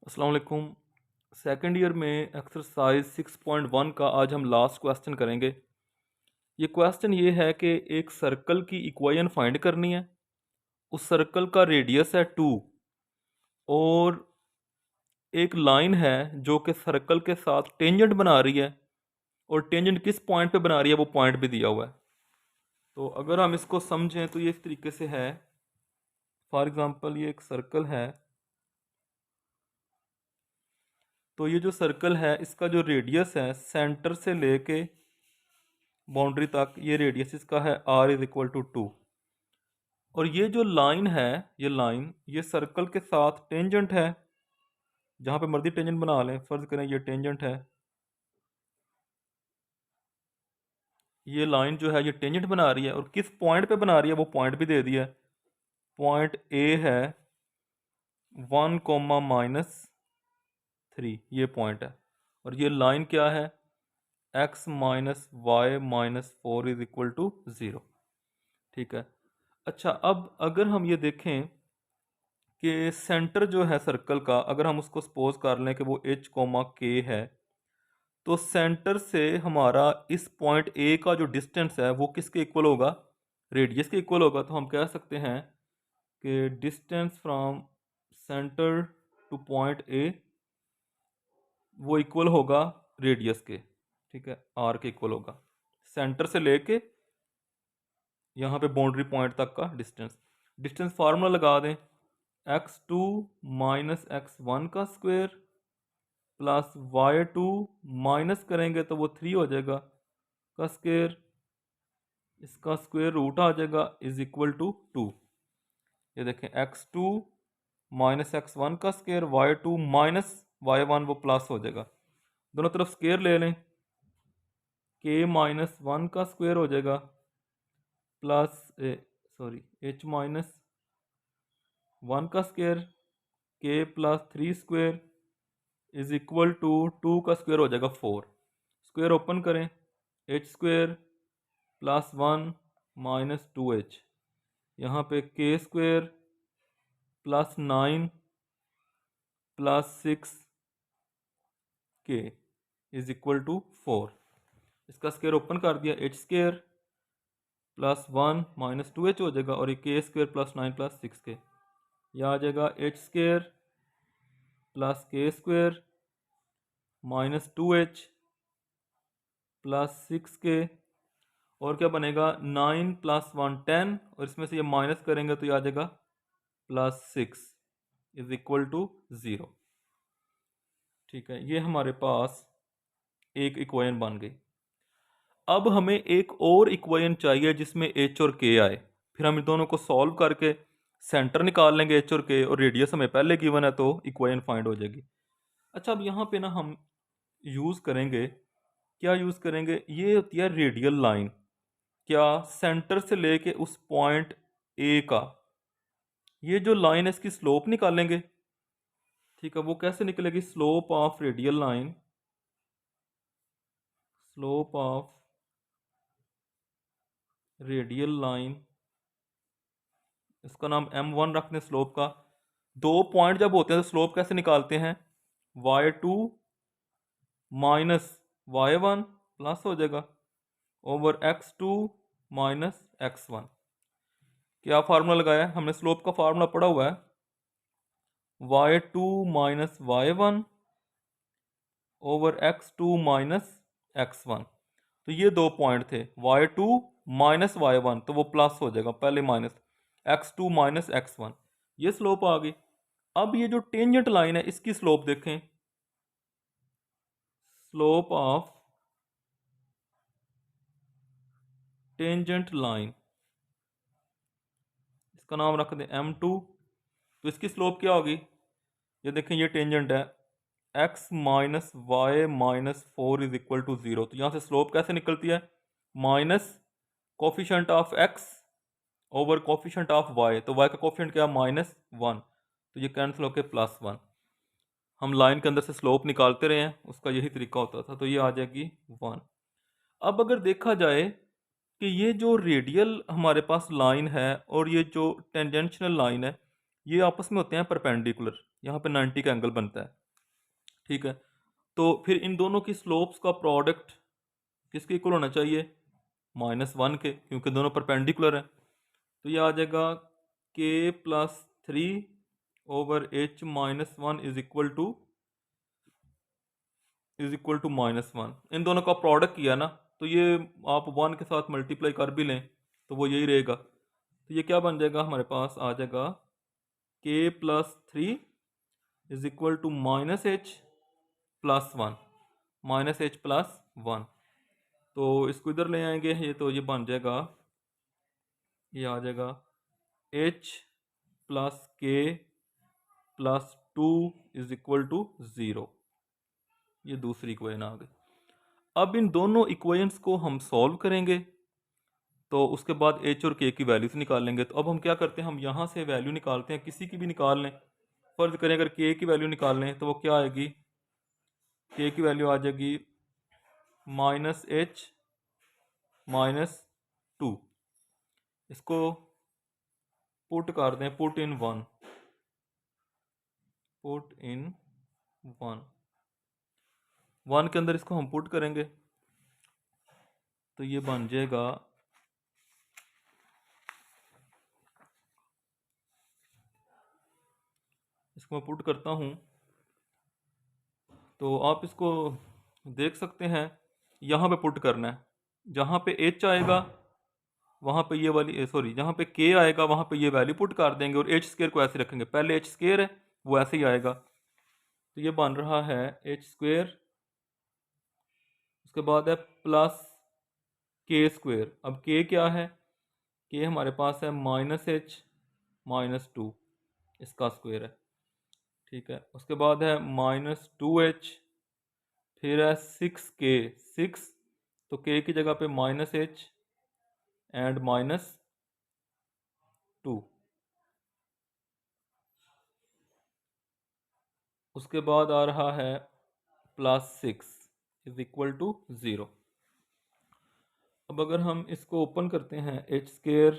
अस्सलाम वालेकुम। Second year में एक्सरसाइज 6.1 का आज हम लास्ट क्वेश्चन करेंगे। ये क्वेश्चन ये है कि एक सर्कल की इक्वेशन फाइंड करनी है। उस सर्कल का रेडियस है 2 और एक लाइन है जो कि सर्कल के साथ टेंजेंट बना रही है और टेंजेंट किस पॉइंट पे बना रही है वो पॉइंट भी दिया हुआ है। तो अगर हम इसको समझें तो ये इस तरीके से है। फॉर एग्ज़ाम्पल ये एक सर्कल है, तो ये जो सर्कल है इसका जो रेडियस है सेंटर से लेके बाउंड्री तक, ये रेडियस इसका है r = 2। और ये जो लाइन है, ये सर्कल के साथ टेंजेंट है। जहाँ पे मर्जी टेंजेंट बना लें, फर्ज करें ये टेंजेंट है, ये लाइन जो है ये टेंजेंट बना रही है और किस पॉइंट पे बना रही है वो पॉइंट भी दे दिया है। पॉइंट ए है 1, ये पॉइंट है। और ये लाइन क्या है, x - y - 4 = 0। ठीक है। अच्छा, अब अगर हम ये देखें कि सेंटर जो है सर्कल का, अगर हम उसको सपोज कर लें कि वो h, k है, तो सेंटर से हमारा इस पॉइंट ए का जो डिस्टेंस है वो किसके इक्वल होगा, रेडियस के इक्वल होगा। तो हम कह सकते हैं कि distance from centre two point A वो इक्वल होगा रेडियस के। ठीक है, आर के इक्वल होगा, सेंटर से लेके यहाँ पे बाउंड्री पॉइंट तक का डिस्टेंस। डिस्टेंस फार्मूला लगा दें, x2 - x1 का स्क्वायर प्लस y2 माइनस करेंगे तो वो 3 हो जाएगा का स्क्वायर, इसका स्क्वायर रूट आ जाएगा = 2। ये देखें x2 - x1 का स्क्वायर, y2 माइनस y1 वो प्लस हो जाएगा। दोनों तरफ स्क्वायर ले लें, k - 1 का स्क्वायर हो जाएगा प्लस h - 1 का स्क्वायर, k + 3 स्क्वायर = 2 का स्क्वायर हो जाएगा 4। स्क्वायर ओपन करें, h² + 1 - 2h, यहाँ पे k² + 9 + 6k = 4। इसका स्क्वायर ओपन कर दिया, h² + 1 - 2h हो जाएगा और ये k² + 9 + 6k, यह आ जाएगा h² + k² - 2h + 6k। और क्या बनेगा, 9 + 1 10 और इसमें से ये माइनस करेंगे तो ये आ जाएगा +6 = 0। ठीक है, ये हमारे पास एक इक्वेशन बन गई। अब हमें एक और इक्वेशन चाहिए जिसमें h और k आए। फिर हम इन दोनों को सॉल्व करके सेंटर निकाल लेंगे h और k, और रेडियस हमें पहले गिवन है तो इक्वेशन फाइंड हो जाएगी। अच्छा, अब यहाँ पे ना हम यूज़ करेंगे, क्या यूज़ करेंगे, ये होती है रेडियल लाइन। क्या सेंटर से लेके उस पॉइंट ए का ये जो लाइन है इसकी स्लोप निकालेंगे। ठीक है, वो कैसे निकलेगी, slope of radial line, slope of radial line, इसका नाम m1 रखने स्लोप का। दो पॉइंट जब होते हैं तो स्लोप कैसे निकालते हैं, y2 - y1 प्लस हो जाएगा ओवर x2 - x1। क्या फार्मूला लगाया है हमने, स्लोप का फार्मूला पढ़ा हुआ है, y2 - y1 over x2 - x1। तो ये दो पॉइंट थे, y2 - y1 तो वो प्लस हो जाएगा, पहले माइनस, x2 - x1, ये स्लोप आ गई। अब ये जो टेंजेंट लाइन है इसकी स्लोप देखें, स्लोप ऑफ टेंजेंट लाइन, इसका नाम रख दें m2। तो इसकी स्लोप क्या होगी, ये देखें ये टेंजेंट है, x - y - 4 = 0। तो यहाँ से स्लोप कैसे निकलती है, minus coefficient of x over coefficient of y। तो y का कोफिशेंट क्या, -1, तो ये कैंसिल होकर +1। हम लाइन के अंदर से स्लोप निकालते रहे हैं, उसका यही तरीका होता था, तो ये आ जाएगी 1। अब अगर देखा जाए कि ये जो रेडियल हमारे पास लाइन है और ये जो टेंजेंशियल लाइन है, ये आपस में होते हैं परपेंडिकुलर, यहाँ पे 90 का एंगल बनता है। ठीक है, तो फिर इन दोनों की स्लोप्स का प्रोडक्ट किसके इक्वल होना चाहिए? -1 के, क्योंकि दोनों परपेंडिकुलर हैं। तो ये आ जाएगा k+3/h-1 इज इक्वल टू -1। इन दोनों का प्रोडक्ट किया ना, तो ये आप 1 के साथ मल्टीप्लाई कर भी लें तो वो यही रहेगा। तो ये क्या बन जाएगा, हमारे पास आ जाएगा k+3 = -h+1 तो इसको इधर ले आएंगे, ये तो ये बन जाएगा, ये आ जाएगा h+k+2 = 0। ये दूसरी इक्वेशन आ गई। अब इन दोनों इक्वेशंस को हम सॉल्व करेंगे, तो उसके बाद h और k की वैल्यूज निकालेंगे। तो अब हम क्या करते हैं, हम यहाँ से वैल्यू निकालते हैं, किसी की भी निकाल लें। फर्ज करें अगर k की वैल्यू निकाल लें तो वो क्या आएगी, k की वैल्यू आ जाएगी -h-2। इसको पुट कर दें, पुट इन 1 के अंदर इसको हम पुट करेंगे, तो ये बन जाएगा इसको मैं पुट करता हूँ, तो आप इसको देख सकते हैं। यहाँ पे पुट करना है, जहाँ पे h आएगा वहाँ पे ये वाली सॉरी जहाँ पे k आएगा वहाँ पे ये वैल्यू पुट कर देंगे, और h² को ऐसे रखेंगे, पहले h² है वो ऐसे ही आएगा। तो ये बन रहा है h², उसके बाद है प्लस k²। अब k क्या है, k हमारे पास है -h-2, इसका स्क्वायर है। ठीक है, उसके बाद है -2h, फिर है 6k, 6, तो k की जगह पे -h एंड -2। उसके बाद आ रहा है +6 = 0। अब अगर हम इसको ओपन करते हैं, h²,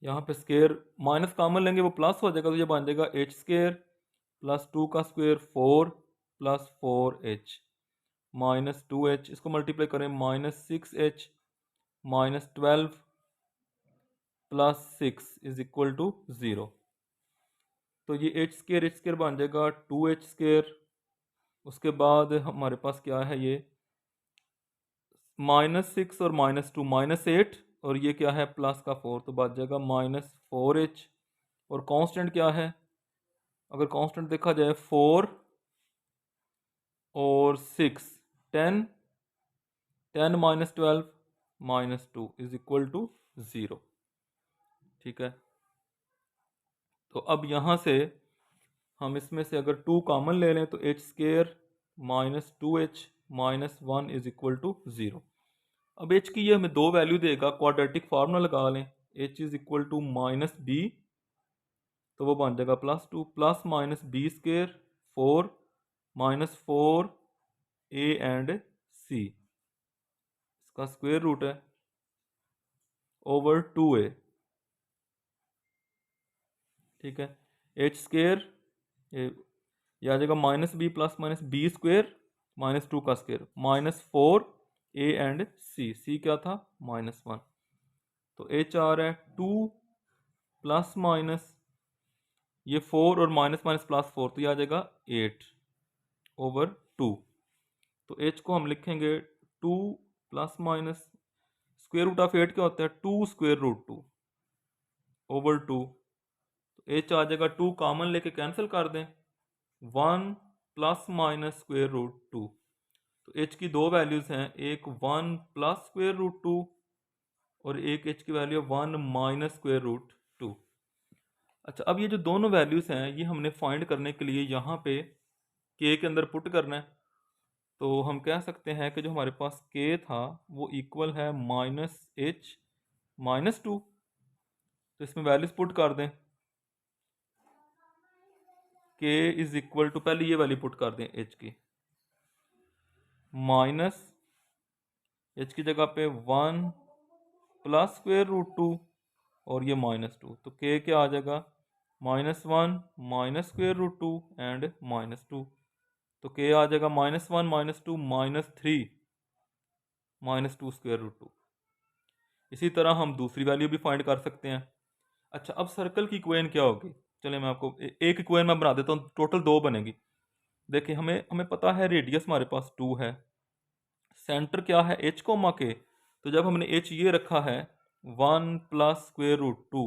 यहाँ पे स्क्वेयर माइनस कॉमन लेंगे वो प्लस हो जाएगा, तो ये बन जाएगा h² + 2 का स्क्वायर 4 + 4h -2h, इसको मल्टीप्लाई करें -6h -12 +6 = 0। तो ये h² बन जाएगा 2h²। उसके बाद हमारे पास क्या है, ये -6 और -2 -8, और ये क्या है प्लस का 4, तो बच जाएगा -4h। और कांस्टेंट क्या है, अगर कांस्टेंट देखा जाए 4 और 6, 10, 10 -12 -2 = 0। ठीक है, तो अब यहाँ से हम इसमें से अगर 2 कॉमन ले लें तो h² -2h -1 = 0। अब h की ये हमें दो वैल्यू देगा, क्वाड्रेटिक फार्मूला लगा लें, h = -b, तो वो बन जाएगा +2 plus -b² 4 -4a and c, इसका स्क्वायर रूट है ओवर 2a। ठीक है, h² ये आ जाएगा -b प्लस -b² -2 का स्क्वायर -4a एंड c क्या था -1। तो h आ रहा है 2 प्लस माइनस ये 4 और माइनस माइनस प्लस 4, तो ये आ जाएगा 8 ओवर 2। तो h को हम लिखेंगे 2 plus minus square root of 8 क्या होता है 2√2 ओवर 2। तो h आ जाएगा 2 कॉमन लेके कैंसिल कर दें, 1 प्लस माइनस स्क्वायर रूट 2। तो h की दो वैल्यूज हैं, एक 1 प्लस स्क्वायर रूट 2 और एक h की वैल्यू 1 माइनस स्क्वायर रूट 2। अच्छा, अब ये जो दोनों वैल्यूज हैं ये हमने फाइंड करने के लिए यहाँ पे k के अंदर पुट करना है। तो हम कह सकते हैं कि जो हमारे पास k था वो इक्वल है -h -2। तो इसमें वैल्यूज पुट कर दें, k = पहले ये वैल्यू पुट कर दें h की, माइनस h की जगह पे 1 प्लस स्क्वायर रूट 2 और ये -2, तो k क्या आ जाएगा -1 माइनस स्क्वेयर रूट 2 एंड -2। तो के आ जाएगा -1 -2 -3 -2 स्क्वेयर रूट 2। इसी तरह हम दूसरी वैल्यू भी फाइंड कर सकते हैं। अच्छा, अब सर्कल की इक्वेशन क्या होगी? चलिए मैं आपको एक इक्वेशन मैं बना देता हूँ, टोटल दो बनेगी। देखिए हमें हमें पता है रेडियस हमारे पास 2 है, सेंटर क्या है h कोमा के। तो जब हमने h ये रखा है 1 प्लस स्क्वेयर रूट 2,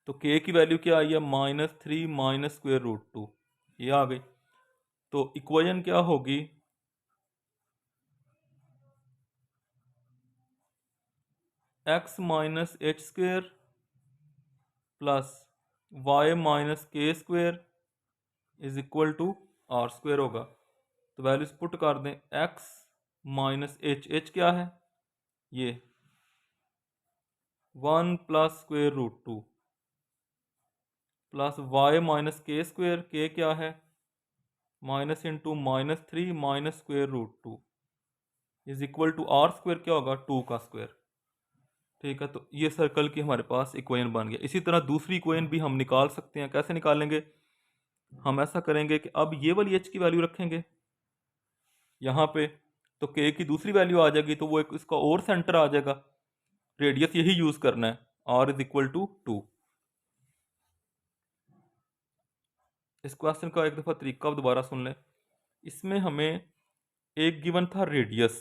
तो k की वैल्यू क्या आई है? -3 माइनस स्क्वेयर रूट 2, ये आ गई। तो इक्वेशन क्या होगी? x minus h square plus Y minus के square is equal to are square होगा। तो वैल्यूज पुट कर दें, x माइनस एच क्या है? ये 1 plus square root 2 plus Y minus के स्क्वेयर, के क्या है? Minus into -3 minus square root 2 is equal to are square क्या होगा? 2 का स्क्वेयर। ठीक है, तो ये सर्कल की हमारे पास इक्वेशन बन गया। इसी तरह दूसरी इक्वेशन भी हम निकाल सकते हैं। कैसे निकालेंगे? हम ऐसा करेंगे कि अब ये वाली h की वैल्यू रखेंगे यहाँ पे, तो k की दूसरी वैल्यू आ जाएगी, तो वो एक इसका और सेंटर आ जाएगा। रेडियस यही यूज करना है, r इज इक्वल टू 2। इस क्वेश्चन का एक दफ़ा तरीका दोबारा सुन लें। इसमें हमें एक गिवन था रेडियस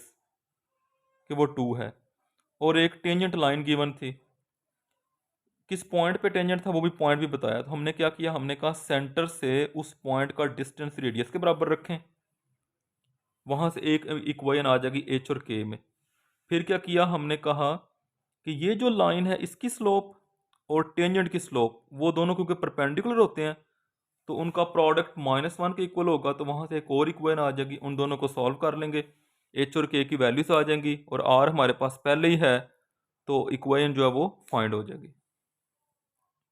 कि वो 2 है, और एक टेंजेंट लाइन गिवन थी। किस पॉइंट पे टेंजेंट था वो भी पॉइंट भी बताया। तो हमने क्या किया? हमने कहा सेंटर से उस पॉइंट का डिस्टेंस रेडियस के बराबर रखें, वहाँ से एक इक्वेशन आ जाएगी एच और के में। फिर क्या किया? हमने कहा कि ये जो लाइन है इसकी स्लोप और टेंजेंट की स्लोप, वो दोनों क्योंकि परपेंडिकुलर होते हैं तो उनका प्रोडक्ट -1 के इक्वल होगा। तो वहाँ से एक और इक्वेशन आ जाएगी, उन दोनों को सॉल्व कर लेंगे, एच और के की वैल्यूज आ जाएंगी, और आर हमारे पास पहले ही है, तो इक्वेशन जो है वो फाइंड हो जाएगी।